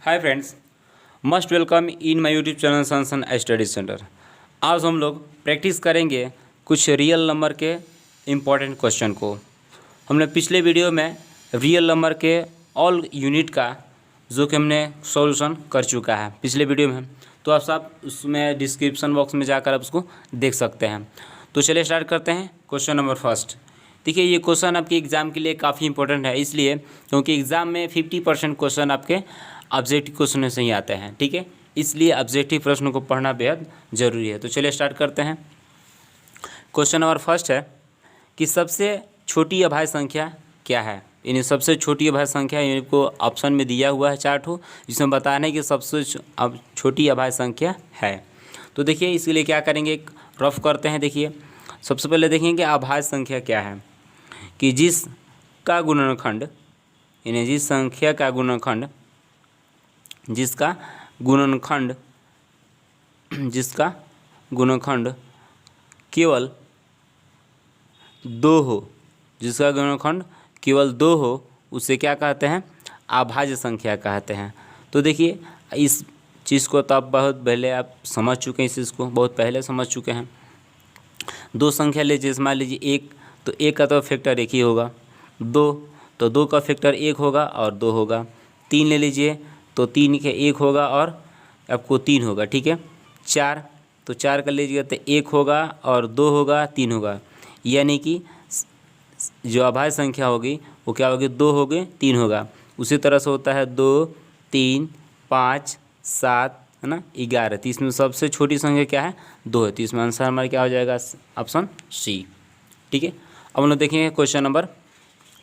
Hi friends, must welcome in my YouTube channel Sansan study centre. आज हम लोग practice करेंगे कुछ रियल नंबर के इम्पॉर्टेंट क्वेश्चन को। हमने पिछले वीडियो में रियल नंबर के ऑल यूनिट का जो कि हमने सॉल्यूशन कर चुका है पिछले वीडियो में, तो आप सब उसमें डिस्क्रिप्शन बॉक्स में जाकर आप उसको देख सकते हैं। तो चलिए स्टार्ट करते हैं। Question number first. देखिए, ये क्वेश्चन आपके एग्ज़ाम के लिए काफ़ी इंपॉर्टेंट है, इसलिए क्योंकि एग्ज़ाम में 50% क्वेश्चन आपके ऑब्जेक्टिव क्वेश्चन से ही आते हैं। ठीक है, इसलिए ऑब्जेक्टिव प्रश्नों को पढ़ना बेहद ज़रूरी है। तो चलिए स्टार्ट करते हैं। क्वेश्चन नंबर फर्स्ट है कि सबसे छोटी अभाज्य संख्या क्या है। यानी सबसे छोटी अभाज्य संख्या इनको ऑप्शन में दिया हुआ है चार्ट हो, जिसमें बताना है कि सबसे छोटी अभाज्य संख्या है। तो देखिए, इसके लिए क्या करेंगे, एक रफ करते हैं। देखिए, सबसे पहले देखेंगे अभाज्य संख्या क्या है कि जिसका गुणनखंड, यानी जिस संख्या का गुणनखंड जिसका गुणनखंड केवल 2 हो, जिसका गुणनखंड केवल 2 हो, उसे क्या कहते हैं, अभाज्य संख्या कहते हैं। तो देखिए, इस चीज़ को तो आप बहुत पहले आप समझ चुके हैं, इस चीज़ को बहुत पहले समझ चुके हैं। दो संख्या लीजिए, मान लीजिए 1, तो 1 का तो फैक्टर 1 ही होगा। 2 तो 2 का फैक्टर 1 होगा और 2 होगा। 3 ले लीजिए, तो 3 के 1 होगा और आपको 3 होगा। ठीक है। 4 तो 4 का लीजिएगा तो 1 होगा और 2 होगा, 3 होगा। यानी कि जो अभाज्य संख्या होगी वो क्या होगी, 2 होगी, 3 होगा। उसी तरह से होता है 2, 3, 5, 7, है ना, 11। तो इसमें सबसे छोटी संख्या क्या है, 2 है। तो इसमें आंसर हमारा क्या हो जाएगा, ऑप्शन सी। ठीक है। अब हम लोग देखेंगे क्वेश्चन नंबर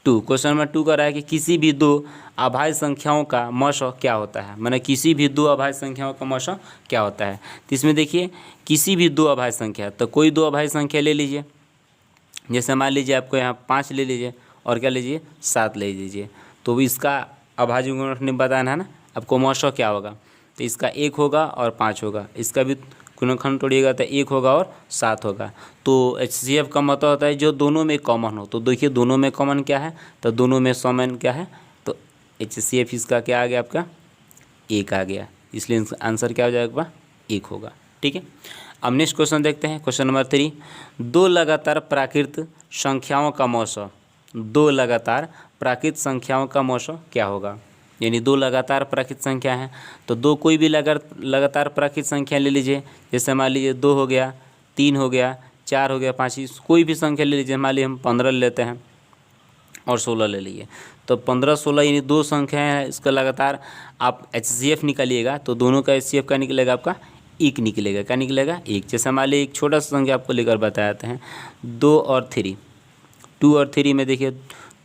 2। क्वेश्चन नंबर 2 कर रहा है कि किसी भी दो अभाज्य संख्याओं का मौशा क्या होता है। माने किसी भी दो अभाज्य संख्याओं का मौशा क्या होता है। तो इसमें देखिए, किसी भी दो अभाज्य संख्या, तो कोई दो अभाज्य संख्या ले लीजिए। जैसे मान लीजिए आपको यहाँ 5 ले लीजिए और क्या लीजिए, 7 ले लीजिए। तो इसका अभाज्य गुणनखंड बताना है ना, आपको मौशा क्या होगा। तो इसका 1 होगा और 5 होगा। इसका भी गुणनखंड तोड़िएगा तो 1 होगा और 7 होगा। तो HCF का मतलब होता है जो दोनों में कॉमन हो। तो देखिए, दोनों में कॉमन क्या है, तो दोनों में समान क्या है, तो HCF इसका क्या आ गया, आपका 1 आ गया। इसलिए आंसर क्या हो जाएगा, 1 होगा। ठीक है। अब नेक्स्ट क्वेश्चन देखते हैं। Question number 3। दो लगातार प्राकृत संख्याओं का मौशा, दो लगातार प्राकृत संख्याओं का मौशा क्या होगा। यानी दो लगातार प्राकृत संख्या है, तो दो कोई भी लगातार प्राकृत संख्या ले लीजिए। जैसे मान लीजिए 2 हो गया, 3 हो गया, 4 हो गया, 5, कोई भी संख्या ले लीजिए। मान लीजिए हम 15 लेते हैं और 16 ले लीजिए। तो 15, 16 यानी दो संख्या है, इसका लगातार आप HCF निकालिएगा तो दोनों का HCF का निकलेगा, आपका 1 निकलेगा। क्या निकलेगा, 1। जैसे मान लीजिए एक छोटा सा संख्या आपको लेकर बताते हैं, 2 और 3। 2 और 3 में देखिए,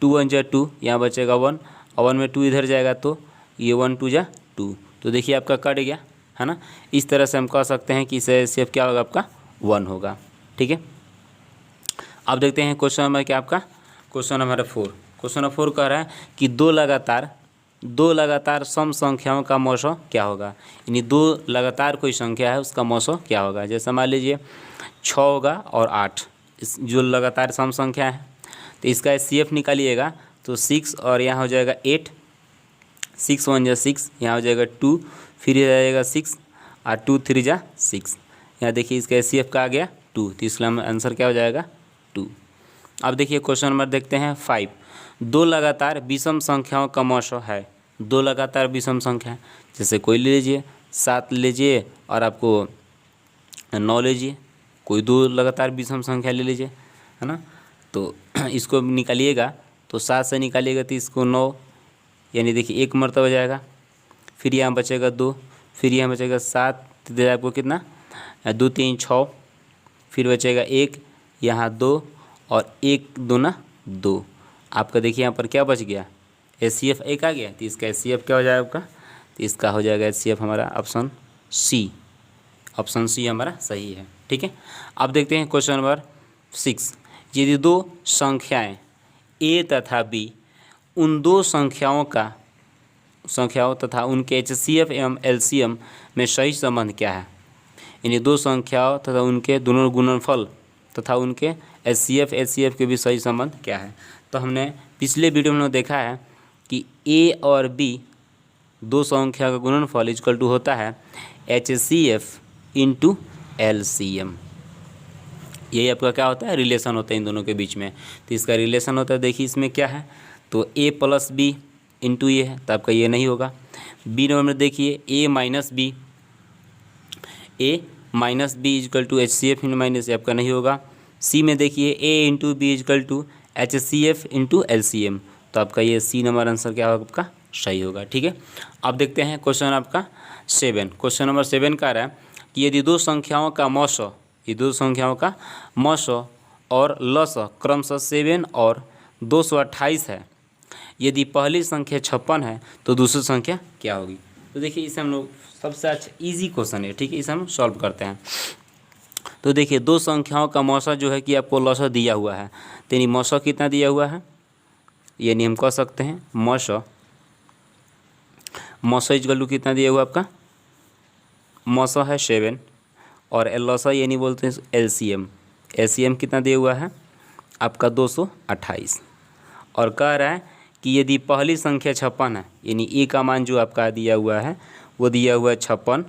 2 1 जा 2, यहाँ बचेगा 1 और 1 में 2 इधर जाएगा तो ये 1 2 जा 2। तो देखिए आपका कट गया, है ना। इस तरह से हम कह सकते हैं कि इसे HCF क्या होगा, आपका 1 होगा। ठीक है। अब देखते हैं क्वेश्चन नंबर क्या, आपका क्वेश्चन नंबर 4। क्वेश्चन नंबर 4 कह रहा है कि दो लगातार सम संख्याओं का मौशा क्या होगा। यानी दो लगातार कोई संख्या है, उसका मौशा क्या होगा। जैसे मान लीजिए 6 होगा और 8, इस जो लगातार सम संख्या है, तो इसका HCF निकालिएगा तो 6 और यहाँ हो जाएगा 8। 6 1 जा 6, यहाँ हो जाएगा 2, फिर ये जाएगा 6 और 2 3 जा 6। यहाँ देखिए इसका HCF का आ गया 2, तो इसका आंसर क्या हो जाएगा, 2। अब देखिए क्वेश्चन नंबर देखते हैं 5। दो लगातार विषम संख्याओं का मौशा है। दो लगातार विषम संख्या, जैसे कोई ले लीजिए 7 लीजिए और आपको 9 लीजिए। कोई दो लगातार विषम संख्या ले लीजिए, है ना। तो इसको निकालिएगा तो 7 से निकालिएगा तो इसको 9, यानी देखिए 1 मरतबा जाएगा। फिर यहाँ बचेगा 2, फिर यहाँ बचेगा 7, तो आपको कितना, 2 3 6, फिर बचेगा 1, यहाँ 2 और 1 2 ना 2। आपका देखिए यहाँ पर क्या बच गया, HCF 1 आ गया। तो इसका HCF क्या हो जाएगा आपका, तो इसका हो जाएगा HCF हमारा ऑप्शन सी। ऑप्शन सी हमारा सही है। ठीक है। अब देखते हैं क्वेश्चन नंबर 6। यदि दो संख्याएं A तथा B, उन दो संख्याओं तथा उनके HCF एवं LCM में सही संबंध क्या है। यानी दो संख्याओं तथा उनके दोनों गुणनफल तथा उनके HCF HCF के भी सही संबंध क्या है। तो हमने पिछले वीडियो में देखा है कि A और B दो संख्या का गुणनफल इक्वल टू होता है HCF इंटू LCM। यही आपका क्या होता है, रिलेशन होता है इन दोनों के बीच में। तो इसका रिलेशन होता है, देखिए इसमें क्या है, तो A प्लस बी इंटू ये है, तो आपका ये नहीं होगा। बी नंबर में देखिए A minus B equal to HCF into minus, ये आपका नहीं होगा। सी में देखिए A into B equal to HCF into LCM, तो आपका ये सी नंबर आंसर क्या होगा, आपका सही होगा। ठीक है, अब देखते हैं क्वेश्चन आपका 7। क्वेश्चन नंबर 7 का रहा है कि यदि दो संख्याओं का मौसो, ये दो संख्याओं का मौसो और लसो क्रमशः 7 और 228 है, यदि पहली संख्या 56 है तो दूसरी संख्या क्या होगी। तो देखिए इसे हम लोग सबसे अच्छा ईजी क्वेश्चन है, ठीक है, इसे हम सॉल्व करते हैं। तो देखिए दो संख्याओं का मौसा जो है कि आपको लसो दिया हुआ है, तो यानी मौसा कितना दिया हुआ है, यानी हम कह सकते हैं मौसा इक्वल टू कितना दिया हुआ आपका, मौसा है 7 और लसा यानी बोलते हैं LCM कितना दिया हुआ है आपका 228, और कह रहा है कि यदि पहली संख्या 56 है, यानी ए का मान जो आपका दिया हुआ है वो दिया हुआ है 56,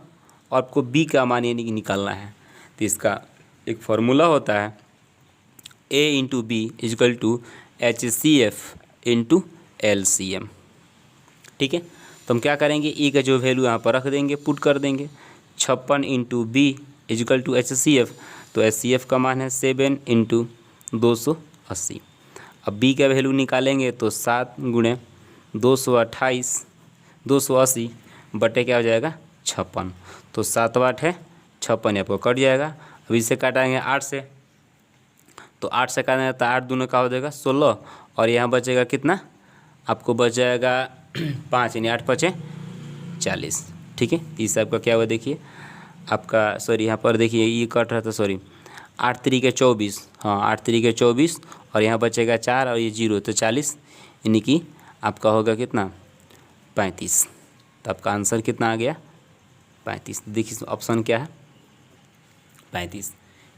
और आपको बी का मान यानी कि निकालना है। तो इसका एक फार्मूला होता है A into B equal to HCF into LCM। ठीक है, तो हम क्या करेंगे, ए का जो वैल्यू यहाँ पर रख देंगे, पुट कर देंगे 56 into B equal to HCF, तो HCF का मान है 7 इंटू 280। अब बी का वैल्यू निकालेंगे तो 7 गुणे 280 बटे क्या हो जाएगा 56, तो 7 8 है 56, आपको कट जाएगा। अब इसे काटाएंगे 8 से, तो 8 से काटेंगे तो 8 दूना का हो जाएगा 16, और यहाँ बचेगा कितना, आपको बच जाएगा 5, यानी 8 5 40। ठीक है, इस आपका क्या हुआ, देखिए आपका सॉरी यहाँ पर देखिए ये कट रहा था, सॉरी 8 3 के 24, हाँ 8 3 के 24, और यहाँ बचेगा 4 और ये 0, तो 40, यानी कि आपका होगा कितना 35। तो आपका आंसर कितना आ गया 35। देखिए ऑप्शन क्या है 35।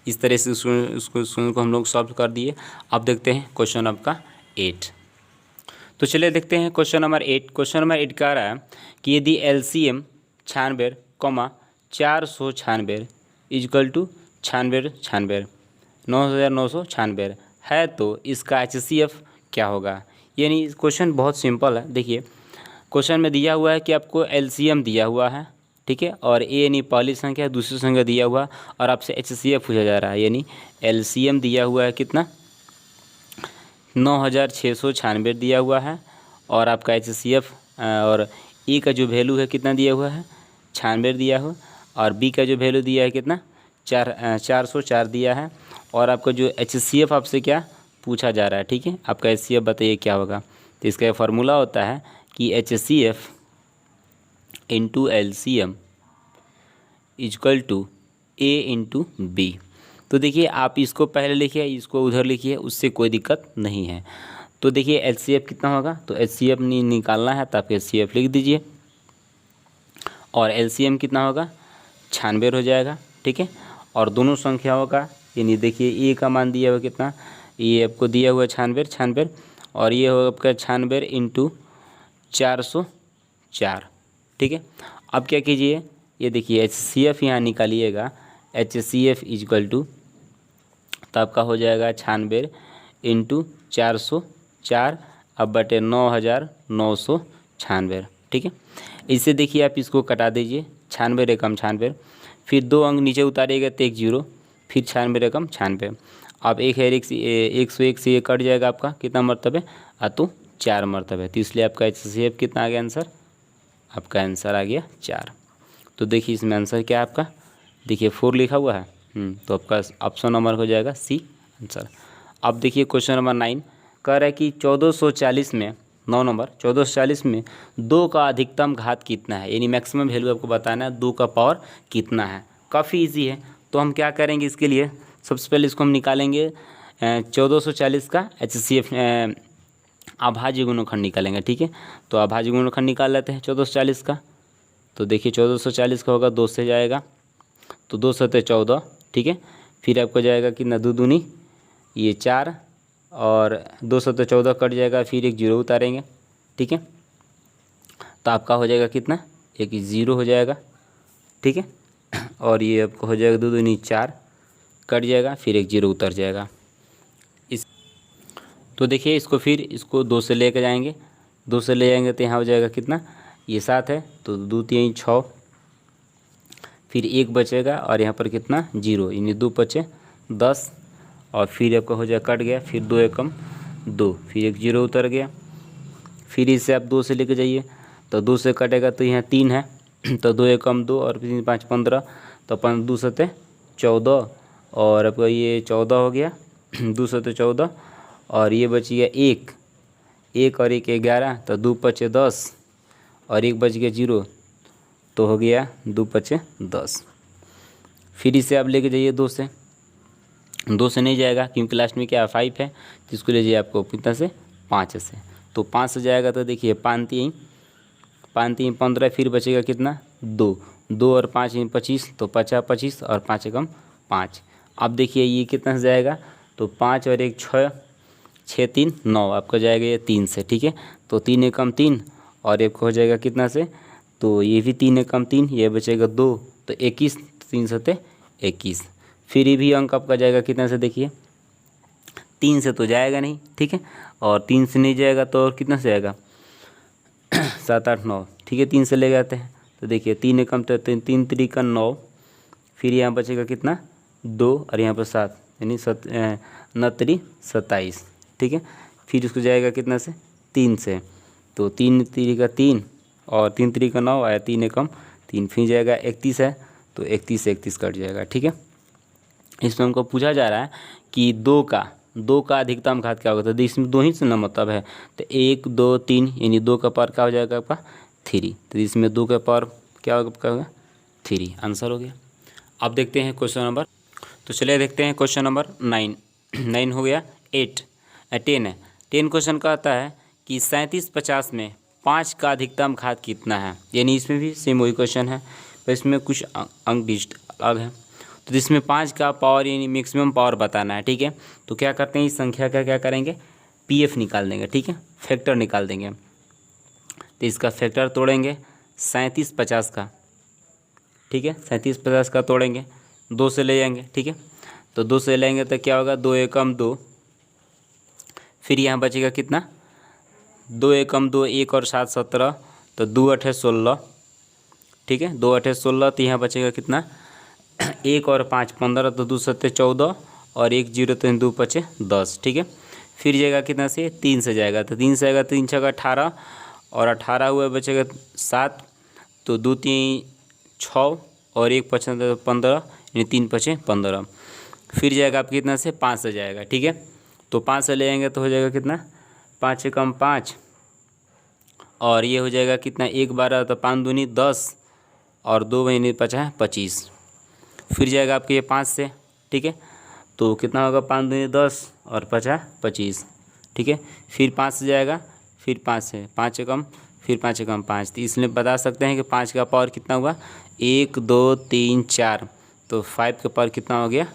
इस तरह से उसको हम लोग सॉल्व कर दिए। अब देखते हैं क्वेश्चन आपका 8। तो चलिए देखते हैं क्वेश्चन नंबर 8। क्वेश्चन नंबर 8 कह रहा है कि यदि LCM 96, 496 इजकल टू 96 9996 है तो इसका HCF क्या होगा। यानी क्वेश्चन बहुत सिंपल है। देखिए क्वेश्चन में दिया हुआ है कि आपको LCM दिया हुआ है, ठीक है, और ए यानी पहली संख्या, दूसरी संख्या दिया हुआ, और आपसे HCF पूछा जा रहा है। यानी LCM दिया हुआ है कितना 9696 दिया हुआ है, और आपका HCF और ए का जो वैल्यू है कितना दिया हुआ है 96 दिया हुआ, और बी का जो वैल्यू दिया है कितना 404 दिया है, और आपका जो HCF आपसे क्या पूछा जा रहा है। ठीक है, आपका HCF बताइए क्या होगा। तो इसका फार्मूला होता है कि HCF into LCM equal to A into B. तो देखिए आप इसको पहले लिखिए, इसको उधर लिखिए, उससे कोई दिक्कत नहीं है। तो देखिए HCF कितना होगा, तो HCF निकालना है तो आप HCF लिख दीजिए, और LCM कितना होगा 96 हो जाएगा। ठीक है, और दोनों संख्याओं का यानी देखिए A का मान दिया हुआ कितना, ये आपको दिया हुआ 96, और ये होगा आपका 96 इंटू 404। ठीक है, अब क्या कीजिए, ये देखिए HCF यहाँ निकालिएगा, HCF इजकल टू, तो आपका हो जाएगा 96 इंटू 404 अब बटे 9996। ठीक है, इससे देखिए आप इसको कटा दीजिए, 96 रकम 96, फिर 2 अंक नीचे उतारिएगा तो 1 0, फिर 96 रकम 96। अब 101 से ये कट जाएगा, आपका कितना मरतबे तो 4 मरतबे। तो इसलिए आपका HCF कितना आ गया आंसर, आपका आंसर आ गया 4। तो देखिए इसमें आंसर क्या है आपका, देखिए 4 लिखा हुआ है, तो आपका ऑप्शन नंबर हो जाएगा सी आंसर। अब देखिए क्वेश्चन नंबर 9 कह रहा है कि 1440 में 9 नंबर 1440 में 2 का अधिकतम घात कितना है, यानी मैक्सिमम वैल्यू आपको बताना है 2 का पावर कितना है। काफ़ी इजी है, तो हम क्या करेंगे इसके लिए, सबसे पहले इसको हम निकालेंगे 1440 का HCF अभाज्य गुणनखंड निकालेंगे। ठीक है, तो अभाज्य गुणनखंड निकाल लेते हैं 1440 का। तो देखिए 1440 का होगा 2 से जाएगा, तो 2 7 14। ठीक है, फिर आपको जाएगा कितना 2 दूनी ये 4, और 2 7 14 कट जाएगा, फिर 1 0 उतारेंगे। ठीक है, तो आपका हो जाएगा कितना, एक 0 हो जाएगा, ठीक है। और ये आपको हो जाएगा 2 दूनी 4 कट जाएगा, फिर एक 0 उतर जाएगा। इस तो देखिए इसको फिर इसको 2 से लेकर जाएंगे, 2 से ले जाएंगे तो यहाँ हो जाएगा कितना, ये 7 है तो 2 3 6, फिर 1 बचेगा और यहाँ पर कितना 0, यानी 2 बचे 10, और फिर आपका हो जाएगा कट गया, फिर 2 एकम 2, फिर एक 0 उतर गया। फिर इसे आप 2 से लेके जाइए तो 2 से कटेगा तो यहाँ 3 है तो 2 एकम 2 और 3 5 15, तो 5 2 सते 14, और आपका ये 14 हो गया 2 सते 14, और ये बच गया 1 और 1 11, तो 2 पचे 10 और 1 बच गया 0, तो हो गया 2 पचे 10। फिर इसे आप लेके जाइए 2 से नहीं जाएगा क्योंकि लास्ट में क्या 5 है, जिसको ले जाइए आपको कितना से 5 से, तो 5 से जाएगा तो देखिए 5 3 15, फिर बचेगा कितना 2 और 5 25, तो 50 25 और 5 एकम 5। अब देखिए ये कितना से जाएगा, तो 5 और 1 6 6 3 9, आपका जाएगा ये 3 से, ठीक है। तो 3 एकम 3 और एक हो जाएगा कितना से, तो ये भी 3 एकम 3, ये बचेगा 2, तो 21, 3 सते 21। फिर ये भी अंक आपका जाएगा कितना से, देखिए 3 से तो जाएगा नहीं, ठीक है, और 3 से नहीं जाएगा तो और कितना से जाएगा 7 8 9, ठीक है, 3 से ले जाते हैं तो देखिए 3 एकम 3 3 3 का 9, फिर यहाँ बचेगा कितना 2 और यहाँ पर 7, यानी 9 27, ठीक है। फिर इसको जाएगा कितना से 3 से, तो 3 3 का 3 और 3 3 का 9 आया, 3 एकम 3, फिर जाएगा 31 है तो 31 से 31 कट जाएगा, ठीक है। इसमें हमको पूछा जा रहा है कि 2 का अधिकतम घात क्या होगा, तो इसमें 2 ही से ना मतलब है, तो 1 2 3 यानी 2 का पावर क्या हो जाएगा आपका 3, तो इसमें 2 का पावर क्या होगा 3, आंसर हो गया। अब देखते हैं क्वेश्चन नंबर, तो चलिए देखते हैं क्वेश्चन नंबर 9 9 हो गया 8 10 है। 10 क्वेश्चन का आता है कि 37 50 में 5 का अधिकतम घात कितना है, यानी इसमें भी सेम वही क्वेश्चन है, पर इसमें कुछ अंक डिजिट अलग है। तो इसमें 5 का पावर यानी मैक्सिमम पावर बताना है, ठीक है। तो क्या करते हैं, इस संख्या का क्या करेंगे, पीएफ निकाल देंगे, ठीक है, फैक्टर निकाल देंगे। तो इसका फैक्टर तोड़ेंगे 37 50 का, ठीक है, 37 50 का तोड़ेंगे, 2 से ले जाएंगे, ठीक है। तो 2 से लेंगे तो क्या होगा 2 एकम 2, फिर यहाँ बचेगा कितना 2 एकम 2, 1 और 7 17, तो 2 8 16, ठीक है, 2 8 16, तो यहाँ बचेगा कितना 1 और 5 15, तो 2 7 14 और 1 0, तो 2 5 10, ठीक है। फिर जाएगा कितना से 3 से जाएगा, तो 3 से आएगा 3 6 18 और 18 हुआ बचेगा 7, तो 2 3 6 और 1 5 15, यानी 3 5 15। फिर जाएगा आप कितना से 5 से जाएगा, ठीक है, तो 5 से ले आएंगे तो हो जाएगा कितना 5 एकम 5, और ये हो जाएगा कितना 1 12, तो 5 दूनी 10 और 2 महीने 5 25। फिर जाएगा आपके ये 5 से, ठीक है, तो कितना होगा 5 दूनी 10 और 5 25, ठीक है। फिर 5 से जाएगा, फिर 5 से 5 एकम, फिर 5 एकम 5, तो इसलिए बता सकते हैं कि 5 का पावर कितना हुआ 1 2 3 4, तो 5 का पावर कितना हो गया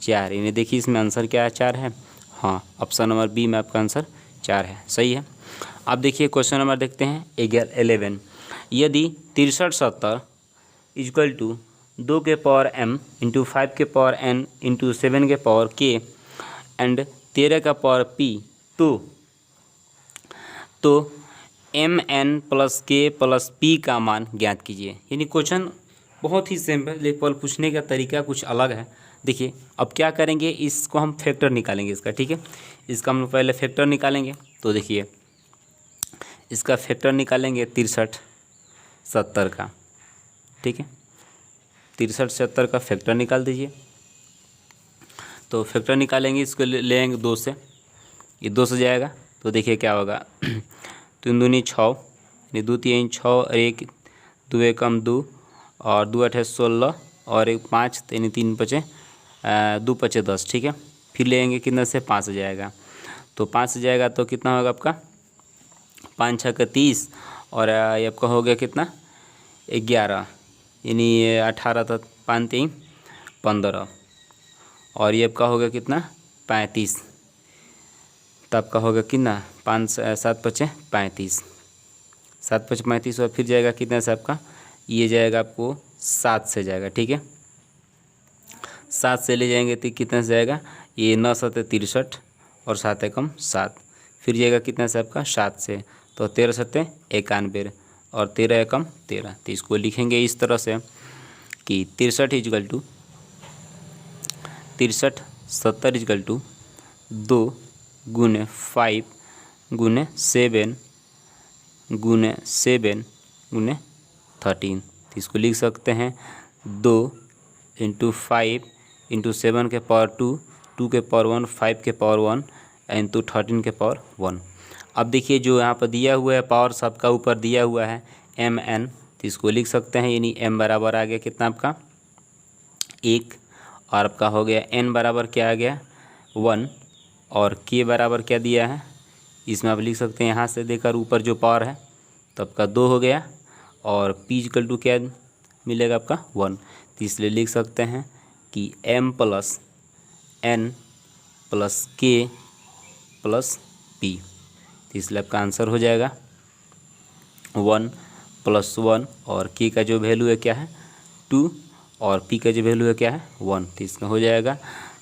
4, यानी देखिए इसमें आंसर क्या है 4 है, हाँ, ऑप्शन नंबर बी में आपका आंसर 4 है, सही है। अब देखिए क्वेश्चन नंबर देखते हैं 11 यदि 63 70 इक्वल टू 2 के पावर m इंटू 5 के पावर n इंटू 7 के पावर k एंड 13 का पावर p, तो m n plus k plus p का मान ज्ञात कीजिए। यानी क्वेश्चन बहुत ही सिंपल, पूछने का तरीका कुछ अलग है। देखिए अब क्या करेंगे, इसको हम फैक्टर निकालेंगे इसका, ठीक है, इसका हम पहले फैक्टर निकालेंगे। तो देखिए इसका फैक्टर निकालेंगे 63 70 का, ठीक है, 63 70 का फैक्टर निकाल दीजिए। तो फैक्टर निकालेंगे, इसको ले आएंगे 2 से, ये 2 से जाएगा तो देखिए क्या होगा 3 दूनी 6, यानी 2 3 6 और 1 2 एकम 2 और 2 8 16 और 1 5, यानी 3 5 2 5 10, ठीक है। फिर ले आएंगे कितना से 5 से जाएगा, तो 5 से जाएगा तो कितना होगा आपका 5 6 का 30 और ये आपका हो गया कितना 11, यानी 18 तक 5 3 15 और ये आपका हो गया कितना 35, तो आपका होगा कितना 5 7 5 35, 7 5 35 और फिर जाएगा कितना से आपका, ये जाएगा आपको 7 से जाएगा, ठीक है। 7 से ले जाएंगे तो कितना से जाएगा, ये 9 7 63 और 7 एकम 7, फिर जाएगा कितना से आपका 7 से, तो 13 7 91 और 13 एकम 13। तो इसको लिखेंगे इस तरह से कि 63 इजकल टू 63 70 इजकल टू 2 गुने 5 गुने 7 गुने 7 गुने 13। तो इसको लिख सकते हैं 2 इंटू 5 इंटू 7 के पावर 2, 2 के पावर 1, 5 के पावर 1 इंटू 13 के पावर 1। अब देखिए जो यहाँ पर दिया हुआ है पावर सबका ऊपर दिया हुआ है mn, तो इसको लिख सकते हैं, यानी m बराबर आ गया कितना आपका 1, और आपका हो गया n बराबर क्या आ गया 1, और k बराबर क्या दिया है, इसमें आप लिख सकते हैं यहाँ से देकर ऊपर जो पावर है तो आपका 2 हो गया, और p इक्वल टू क्या मिलेगा आपका 1। तो इसलिए लिख सकते हैं कि m plus n plus k plus p, तो इसलिए आपका आंसर हो जाएगा 1 प्लस 1, और k का जो वैल्यू है क्या है 2, और p का जो वैल्यू है क्या है 1। तो इसका हो जाएगा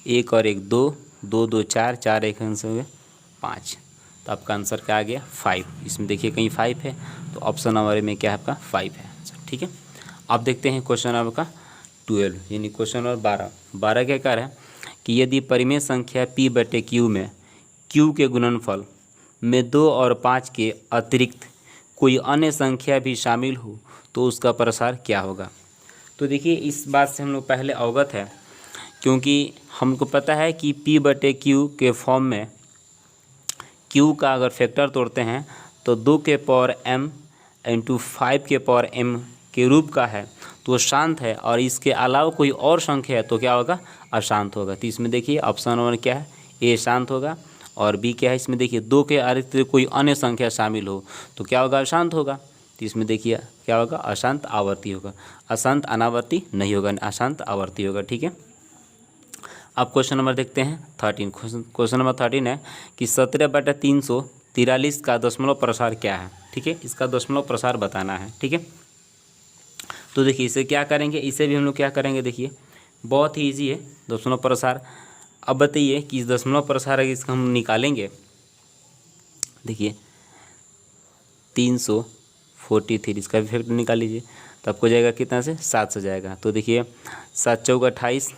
1 और 1 2, 2 2 4, 4 1 आंसर हो गया 5। तो आपका आंसर क्या आ गया 5। इसमें देखिए कहीं 5 है, तो ऑप्शन नंबर में क्या है आपका 5 है, ठीक है। अब देखते हैं क्वेश्चन आपका 12, यानी क्वेश्चन नंबर 12 क्या कह रहा है कि यदि परिमेय संख्या p बटे q में q के गुणनफल में 2 और 5 के अतिरिक्त कोई अन्य संख्या भी शामिल हो तो उसका प्रसार क्या होगा। तो देखिए इस बात से हम लोग पहले अवगत है, क्योंकि हमको पता है कि p बटे q के फॉर्म में q का अगर फैक्टर तोड़ते हैं तो 2 के पावर m इंटू 5 के पावर m के रूप का है, तो शांत है, और इसके अलावा कोई और संख्या है तो क्या होगा अशांत होगा। तो इसमें देखिए ऑप्शन नंबर क्या है ए शांत होगा, और बी क्या है इसमें देखिए 2 के अतिरिक्त कोई अन्य संख्या शामिल हो तो क्या होगा अशांत होगा। तो इसमें देखिए क्या होगा अशांत आवर्ती होगा, अशांत अनावर्ती नहीं होगा, अशांत आवर्ती होगा, ठीक है। अब क्वेश्चन नंबर देखते हैं 13। क्वेश्चन नंबर 13 है कि 17/343 का दशमलव प्रसार क्या है, ठीक है, इसका दशमलव प्रसार बताना है, ठीक है। तो देखिए इसे क्या करेंगे, इसे भी हम लोग क्या करेंगे, देखिए बहुत ही ईजी है दशमलव प्रसार। अब बताइए कि इस दशमलव प्रसार है इसका हम निकालेंगे, देखिए 343 इसका भी फैक्टर निकाल लीजिए, तो आपको जाएगा कितना से 7 से जाएगा। तो देखिए 7 चौक 28,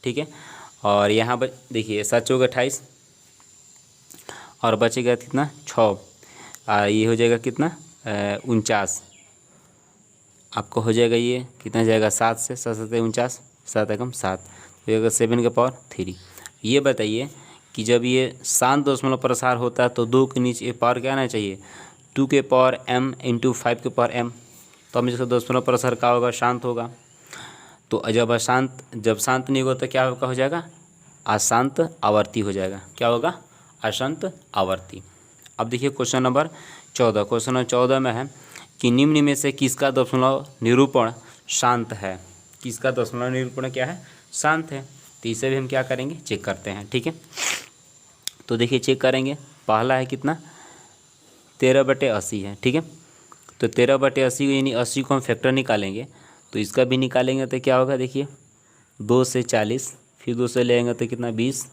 ठीक है, और यहाँ पर देखिए 7 चौक 28 और बचेगा कितना 6, ये हो जाएगा कितना 49, आपको हो जाएगा ये कितना जाएगा 7 से 7 7 49, 7 एकम 7, तो ये 7 के पावर 3। ये बताइए कि जब ये शांत दशमलव प्रसार होता है तो 2 के नीचे पावर क्या आना चाहिए 2 के पावर m इंटू 5 के पावर m, तो हम इसका दशमलव प्रसार क्या होगा शांत होगा। तो जब शांत नहीं होगा तो क्या होगा हो जाएगा अशांत आवर्ती हो जाएगा, क्या होगा अशांत आवर्ती। अब देखिए क्वेश्चन नंबर 14। क्वेश्चन नंबर 14 में है कि निम्न में से किसका दशमलव निरूपण शांत है, किसका दशमलव निरूपण क्या है शांत है। तो इसे भी हम क्या करेंगे चेक करते हैं, ठीक है। तो देखिए चेक करेंगे, पहला है कितना 13/80 है, ठीक है। तो 13/80 यानी 80 को हम फैक्टर निकालेंगे, तो इसका भी निकालेंगे तो क्या होगा देखिए 2 से 40, फिर 2 से लेंगे तो कितना 20,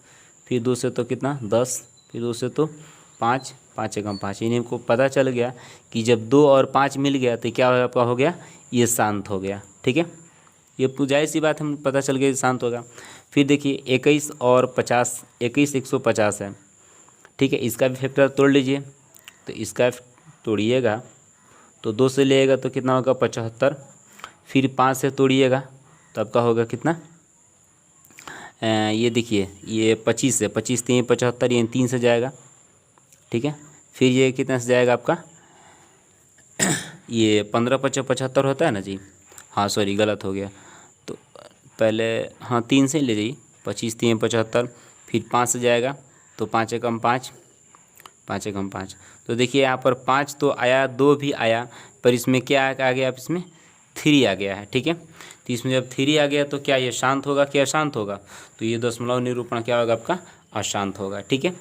फिर 2 से तो कितना 10, फिर 2 से तो 5, 5 एकम 5, यानी हमको पता चल गया कि जब 2 और 5 मिल गया तो क्या आपका हो गया ये शांत हो गया, ठीक है। ये जाहिर सी बात हम पता चल गया शांत होगा। फिर देखिए 21 और 50, 21 150 है, ठीक है, इसका भी फैक्टर तोड़ लीजिए, तो इसका तोड़िएगा तो 2 से लेगा तो कितना होगा 75, फिर 5 से तोड़िएगा तो आपका होगा कितना ये देखिए ये 25 से 25 3 75, ये 3 से जाएगा, ठीक है। फिर ये कितना से जाएगा आपका ये 15 5 75 होता है ना जी, हाँ सॉरी गलत हो गया, तो पहले हाँ 3 से ले जाइए 25 3 75, फिर 5 से जाएगा तो 5 एकम 5, 5 एकम 5। तो देखिए यहाँ पर 5 तो आया, 2 भी आया, पर इसमें क्या आ गया, इसमें 3 आ गया है, ठीक है। तो इसमें जब 3 आ गया तो क्या ये शांत होगा क्या अशांत होगा, तो ये दशमलव निरूपण क्या होगा आपका अशांत होगा, ठीक है।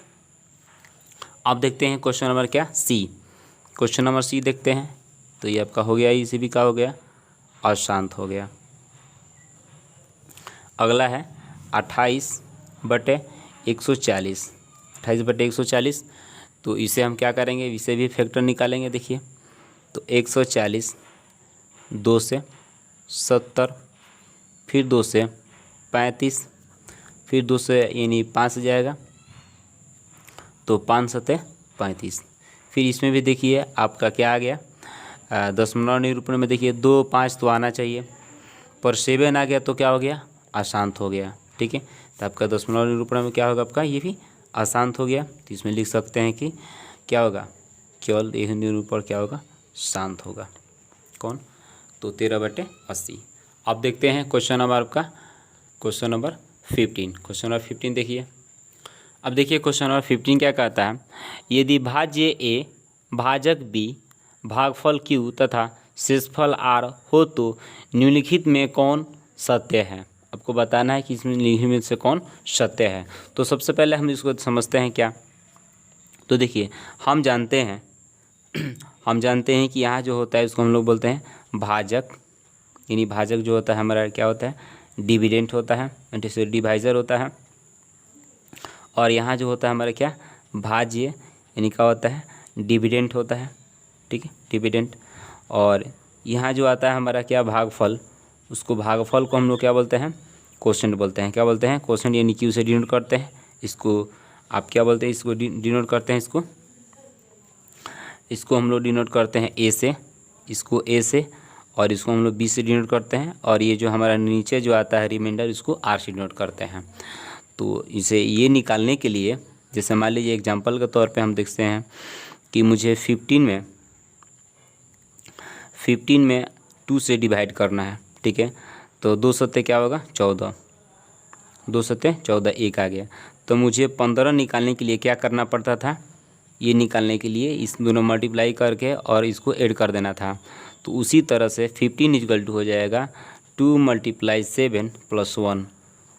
अब देखते हैं क्वेश्चन नंबर क्या सी। क्वेश्चन नंबर सी देखते हैं। तो ये आपका हो गया, इसी भी का हो गया, अशांत हो गया। अगला है 28/140। 28/140, तो इसे हम क्या करेंगे, इसे भी फैक्टर निकालेंगे। देखिए तो 140, 2 से 70, फिर 2 से 35, फिर 2 से यानी 5 से जाएगा तो 5 सते 35। फिर इसमें भी देखिए आपका क्या आ गया, दशमलव निरूपण में देखिए 2 5 तो आना चाहिए, पर 7 आ गया तो क्या हो गया, अशांत हो गया। ठीक है, तो आपका दशमलव निरूपण में क्या होगा, आपका ये भी अशांत हो गया। तो इसमें लिख सकते हैं कि क्या होगा, केवल यह निरूपण क्या होगा, शांत होगा। कौन, तो 13/80। अब देखते हैं क्वेश्चन नंबर आपका, क्वेश्चन नंबर 15। क्वेश्चन नंबर 15 देखिए। अब देखिए क्वेश्चन नंबर 15 क्या कहता है, यदि भाज्य ए, भाजक बी, भागफल क्यू तथा शेषफल आर हो तो निम्नलिखित में कौन सत्य है। आपको बताना है कि इसमें निम्नलिखित में से कौन सत्य है। तो सबसे पहले हम इसको समझते हैं क्या। तो देखिए हम जानते हैं कि यहाँ जो होता है उसको हम लोग बोलते हैं भाजक, यानी भाजक जो होता है हमारा क्या होता है, डिविडेंट होता है, जैसे डिवाइज़र होता है। और यहाँ जो होता है हमारा क्या, भाज्य, यानी क्या होता है, डिविडेंट होता है। ठीक है, डिविडेंट। और यहाँ जो आता है हमारा क्या, भागफल, उसको भागफल को हम लोग क्या बोलते हैं, कोशेंट बोलते हैं। क्या बोलते हैं, कोशेंट, यानी क्यू से डिनोट करते हैं। इसको आप क्या बोलते हैं, इसको डिनोट करते हैं, इसको हम लोग डिनोट करते हैं ए से, इसको ए से, और इसको हम लोग बी से डिनोट करते हैं। और ये जो हमारा नीचे जो आता है रिमाइंडर, इसको आर से डिनोट करते हैं। तो इसे ये निकालने के लिए, जैसे मान लीजिए एग्जांपल के तौर पे हम देखते हैं कि मुझे 15 में 2 से डिवाइड करना है। ठीक है, तो 2 सत्ते क्या होगा, 14, 2 सत्ते 14, 1 आ गया। तो मुझे 15 निकालने के लिए क्या करना पड़ता था, ये निकालने के लिए इस दोनों मल्टीप्लाई करके और इसको ऐड कर देना था। तो उसी तरह से 15 इक्वल टू हो जाएगा 2 × 7 + 1।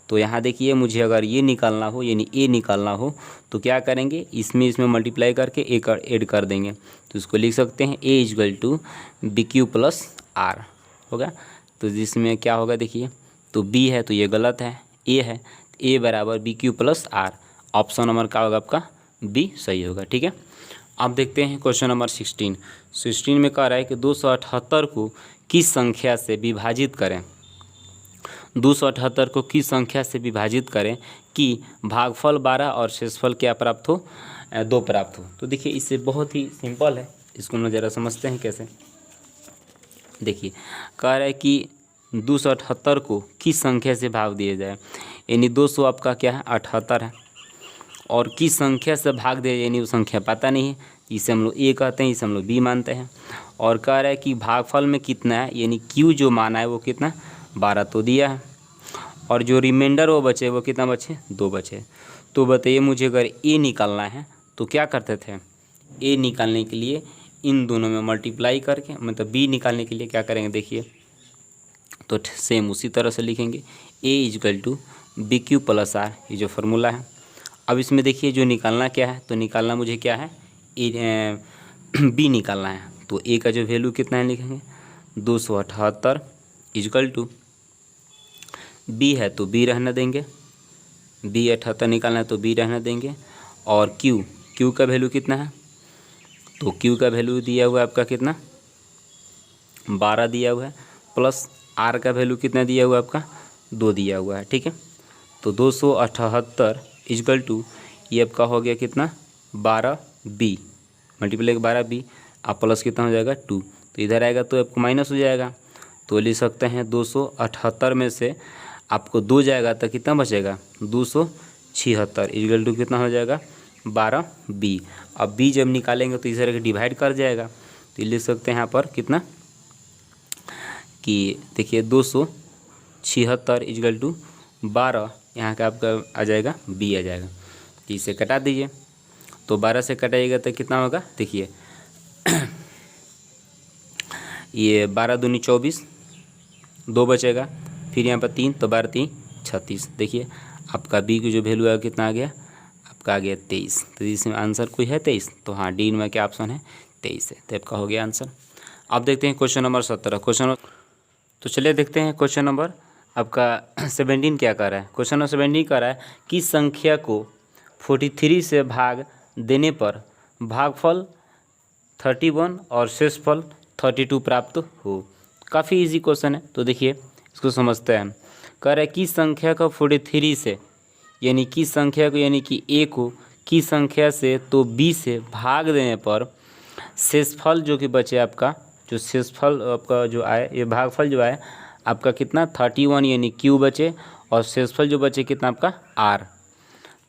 तो यहाँ देखिए मुझे अगर ये निकालना हो, यानी ए निकालना हो, तो क्या करेंगे, इसमें मल्टीप्लाई करके ए ऐड कर देंगे। तो इसको लिख सकते हैं ए इक्वल टू BQ + R होगा। तो जिसमें क्या होगा देखिए, तो बी है तो ये गलत है, ए है, ए बराबर BQ + R। ऑप्शन नंबर क्या होगा आपका, बी सही होगा। ठीक है, अब देखते हैं क्वेश्चन नंबर 16 में कह रहा है कि 278 को किस संख्या से विभाजित करें। 278 को किस संख्या से विभाजित करें कि भागफल 12 और शेषफल क्या प्राप्त हो, 2 प्राप्त हो। तो देखिए इससे बहुत ही सिंपल है, इसको हम ज़रा समझते हैं कैसे। देखिए कह रहा है कि 278 को किस संख्या से भाग दिया जाए, यानी 200 आपका क्या है, 78 है, और किस संख्या से भाग दिया जाए, यानी वो संख्या पता नहीं है, इसे हम लोग ए कहते हैं, इसे हम लोग बी मानते हैं। और कह रहा है कि भागफल में कितना है, यानी क्यू जो माना है वो कितना, 12 तो दिया है, और जो रिमाइंडर वो बचे वो कितना बचे, 2 बचे। तो बताइए मुझे अगर ए निकालना है तो क्या करते थे, ए निकालने के लिए इन दोनों में मल्टीप्लाई करके, मतलब बी निकालने के लिए क्या करेंगे देखिए, तो सेम उसी तरह से लिखेंगे ए इक्वल टू BQ + R, ये जो फार्मूला है। अब इसमें देखिए जो निकालना क्या है, तो निकालना मुझे क्या है, बी निकालना है। तो ए का जो वैल्यू कितना है लिखेंगे, 278 इक्वल टू बी है तो बी रहने देंगे, बी 78 निकालना है तो बी रहने देंगे। और क्यू का वैल्यू कितना है, तो क्यू का वैल्यू दिया हुआ है आपका कितना, 12 दिया हुआ है, प्लस आर का वैल्यू कितना दिया हुआ है आपका, 2 दिया हुआ है। ठीक है, तो 278 इक्वल टू ये आपका हो गया कितना, 12b, मल्टीप्लाई 12b, आप प्लस कितना हो जाएगा 2, तो इधर आएगा तो आपको माइनस हो जाएगा। तो लिख सकते हैं 278 में से आपको 2 जाएगा तो कितना बचेगा, 276 इक्वल टू कितना हो जाएगा, 12b। अब b जब निकालेंगे तो इस तरह के डिवाइड कर जाएगा। तो लिख सकते हैं यहाँ पर कितना, कि देखिए 276 इक्वल टू 12, यहाँ का आपका आ जाएगा b आ जाएगा। तो इसे कटा दीजिए, तो 12 से कटाइएगा तो कितना होगा देखिए ये 12 दूनी 24, 2 बचेगा, फिर यहाँ पर 3, तो 12 3 36। देखिए आपका बी की जो वैल्यू है कितना आ गया, आपका आ गया 23। तो इसमें आंसर कोई है 23, तो हाँ डी में क्या ऑप्शन है 23 है। तो आपका हो गया आंसर। अब देखते हैं क्वेश्चन नंबर 17। तो चलिए देखते हैं क्वेश्चन नंबर आपका 17 क्या कर रहा है। क्वेश्चन नंबर 17 कर रहा है कि संख्या को 43 से भाग देने पर भागफल 31 और शेषफल 32 प्राप्त हो। काफ़ी इजी क्वेश्चन है, तो देखिए इसको समझते हैं। कह रहा है कि संख्या को 43 से यानी कि संख्या को यानी कि a को की संख्या से तो b से भाग देने पर शेषफल जो कि बचे आपका, जो शेषफल आपका जो आए, ये भागफल जो आए आपका कितना 31 यानी q बचे, और शेषफल जो बचे कितना आपका r।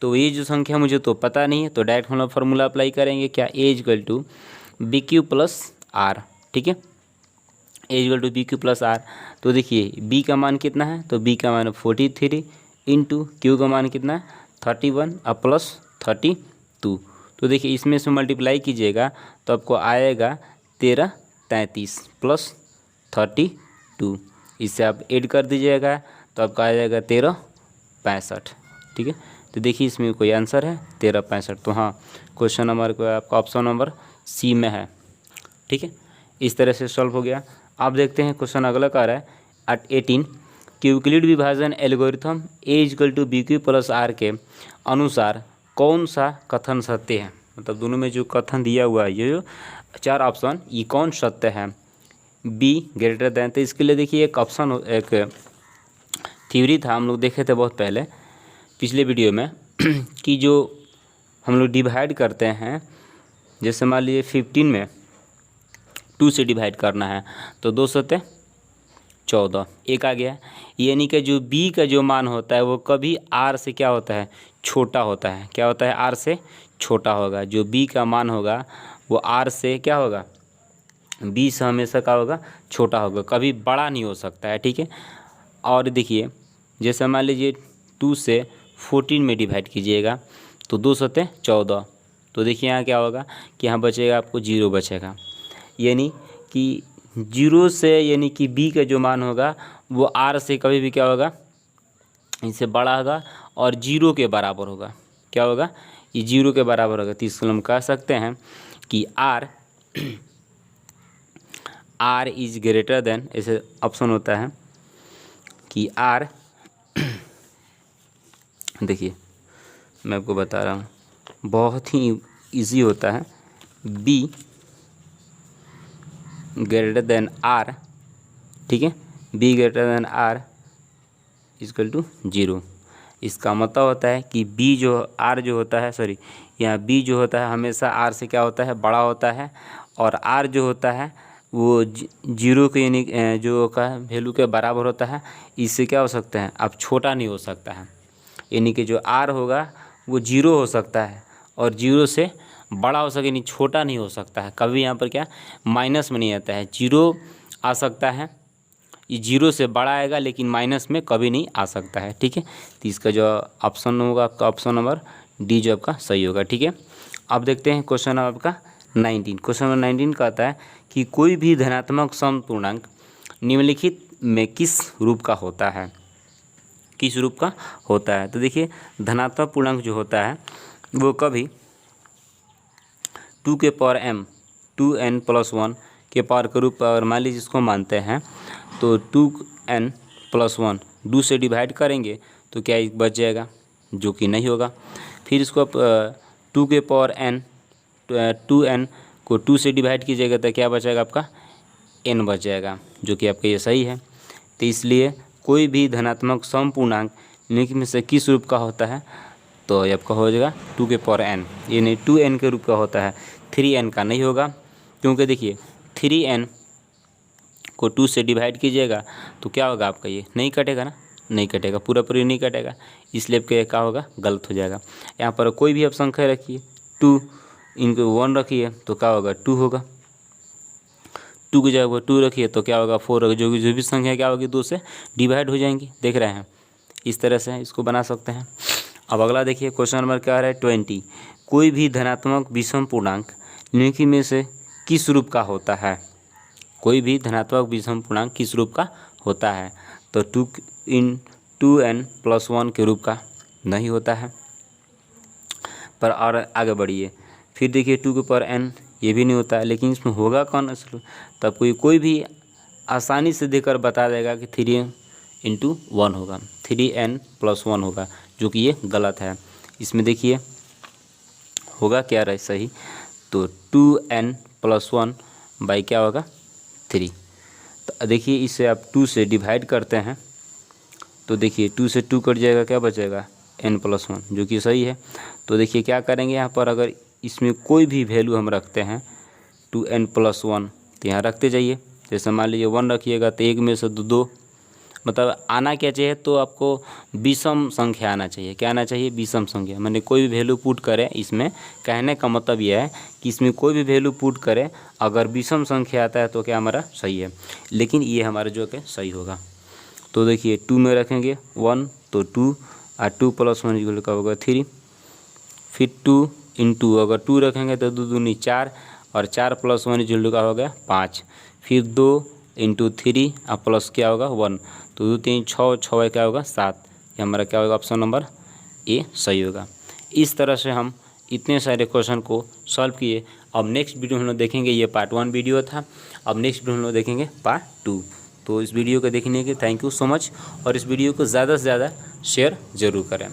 तो ये जो संख्या मुझे तो पता नहीं है, तो डायरेक्ट हम लोग फार्मूला अप्लाई करेंगे क्या, a equal to B Q plus R. ठीक है, a equal to B Q plus R. तो देखिए b का मान कितना है, तो b का मान 43 इंटू क्यू का मान कितना है 31 और प्लस 32। तो देखिए इसमें से मल्टीप्लाई कीजिएगा तो आपको आएगा 1333 प्लस 32। इससे आप ऐड कर दीजिएगा तो आपका आ जाएगा 1365। ठीक है, तो देखिए इसमें कोई आंसर है 1365। तो हाँ, क्वेश्चन नंबर को आपका ऑप्शन नंबर सी में है। ठीक है, इस तरह से सॉल्व हो गया। आप देखते हैं क्वेश्चन अगला का रहा है 18 कि यूक्लिड विभाजन algorithm A equal to B Q plus R के अनुसार कौन सा कथन सत्य है। मतलब दोनों में जो कथन दिया हुआ है, ये जो 4 ऑप्शन, ये कौन सत्य है, बी ग्रेटर देन। तो इसके लिए देखिए एक ऑप्शन, एक थ्योरी था, हम लोग देखे थे बहुत पहले पिछले वीडियो में कि जो हम लोग डिवाइड करते हैं, जैसे मान लीजिए 15 में 2 से डिवाइड करना है तो 2 सत्य 14 एक आ गया। यानी कि जो b का जो मान होता है वो कभी r से क्या होता है, छोटा होता है। क्या होता है, r से छोटा होगा। जो b का मान होगा वो r से क्या होगा, b से हमेशा क्या होगा, छोटा होगा, कभी बड़ा नहीं हो सकता है। ठीक है, और देखिए जैसे मान लीजिए 2 से 14 में डिवाइड कीजिएगा तो 2 सत्य 14। तो देखिए यहाँ क्या होगा कि यहाँ बचेगा आपको 0 बचेगा, यानी कि 0 से यानी कि b का जो मान होगा वो r से कभी भी क्या होगा, इससे बड़ा होगा और 0 के बराबर होगा। क्या होगा, ये 0 के बराबर होगा। तो इसको हम कह सकते हैं कि r इज ग्रेटर देन, ऐसे ऑप्शन होता है कि r देखिए मैं आपको बता रहा हूँ, बहुत ही इजी होता है, b ग्रेटर देन r। ठीक है, b greater than r equal to 0। इसका मतलब होता है कि b जो r जो होता है, सॉरी यहाँ b जो होता है हमेशा r से क्या होता है, बड़ा होता है, और r जो होता है वो 0 के यानी जो का वैल्यू के बराबर होता है। इससे क्या हो सकता है, अब छोटा नहीं हो सकता है। यानी कि जो r होगा वो 0 हो सकता है और 0 से बड़ा हो सके, नहीं छोटा नहीं हो सकता है। कभी यहाँ पर क्या माइनस में नहीं आता है, 0 आ सकता है, ये 0 से बड़ा आएगा लेकिन माइनस में कभी नहीं आ सकता है। ठीक है, तो इसका जो ऑप्शन होगा आपका ऑप्शन नंबर डी जो आपका सही होगा। ठीक है, अब देखते हैं क्वेश्चन नंबर आपका 19। क्वेश्चन नंबर 19 कहता है कि कोई भी धनात्मक सम पूर्णांक निम्नलिखित में किस रूप का होता है, किस रूप का होता है। तो देखिए धनात्मक पूर्णांक जो होता है वो कभी 2 के पावर m 2n प्लस 1 के पावर के रूप, और मान लीजिए इसको मानते हैं तो 2n प्लस 1 2 से डिवाइड करेंगे तो क्या बच जाएगा, जो कि नहीं होगा। फिर इसको आप 2 के पावर n 2n को 2 से डिवाइड कीजिएगा तो क्या बचेगा आपका n बच जाएगा, जो कि आपका ये सही है। तो इसलिए कोई भी धनात्मक सम पूर्णांक निम्नलिखित में से किस रूप का होता है, तो ये आपका हो जाएगा 2 के पावर n, ये नहीं 2n के रूप का होता है, 3n का नहीं होगा। क्योंकि देखिए 3n को 2 से डिवाइड कीजिएगा तो क्या होगा आपका, ये नहीं कटेगा ना, नहीं कटेगा, पूरा पूरी नहीं कटेगा, इसलिए आपका क्या होगा, गलत हो जाएगा। यहाँ पर कोई भी आप संख्या रखिए 2, इनको 1 रखिए तो क्या होगा 2 होगा, 2 की जगह 2 रखिए तो क्या होगा 4 होगा। जो भी संख्या क्या होगी 2 से डिवाइड हो जाएंगी, देख रहे हैं। इस तरह से इसको बना सकते हैं। अब अगला देखिए क्वेश्चन नंबर क्या आ रहा है 20। कोई भी धनात्मक विषम पूर्णांक निम्नलिखित में से किस रूप का होता है, कोई भी धनात्मक विषम पूर्णांक किस रूप का होता है, तो 2n प्लस 1 के रूप का नहीं होता है। पर और आगे बढ़िए, फिर देखिए 2 के पावर n ये भी नहीं होता है, लेकिन इसमें होगा कौन असल, तब कोई भी आसानी से देकर बता देगा कि 3n/1 होगा, 3n+1 होगा, जो कि ये गलत है। इसमें देखिए होगा क्या रहे सही, तो 2n+1 बाई क्या होगा 3। तो देखिए इसे आप 2 से डिवाइड करते हैं तो देखिए 2 से 2 कट जाएगा, क्या बचेगा n+1, जो कि सही है। तो देखिए क्या करेंगे यहाँ पर, अगर इसमें कोई भी वैल्यू हम रखते हैं 2n+1 तो यहाँ रखते जाइए। जैसे मान लीजिए 1 रखिएगा तो 1 में से 2, मतलब आना क्या चाहिए, तो आपको विषम संख्या आना चाहिए। क्या आना चाहिए, विषम संख्या। मैंने कोई भी वैल्यू पुट करें इसमें, कहने का मतलब यह है कि इसमें कोई भी वैल्यू पुट करें अगर विषम संख्या आता है तो क्या हमारा सही है, लेकिन ये हमारा जो है सही होगा। तो देखिए 2 में रखेंगे 1 तो 2 और 2+1 इक्वल का होगा 3, फिर 2 × अगर 2 रखेंगे तो 2 दूनी 4 और 4+1 इक्वल का होगा 5, फिर 2 × 3 और प्लस क्या होगा 1, तो 2 3 6 6 क्या होगा 7। ये हमारा क्या होगा, ऑप्शन नंबर ए सही होगा। इस तरह से हम इतने सारे क्वेश्चन को सॉल्व किए। अब नेक्स्ट वीडियो हम लोग देखेंगे, ये पार्ट 1 वीडियो था, अब नेक्स्ट वीडियो हम लोग देखेंगे पार्ट 2। तो इस वीडियो को देखने के थैंक यू सो मच, और इस वीडियो को ज़्यादा से ज़्यादा शेयर ज़रूर करें।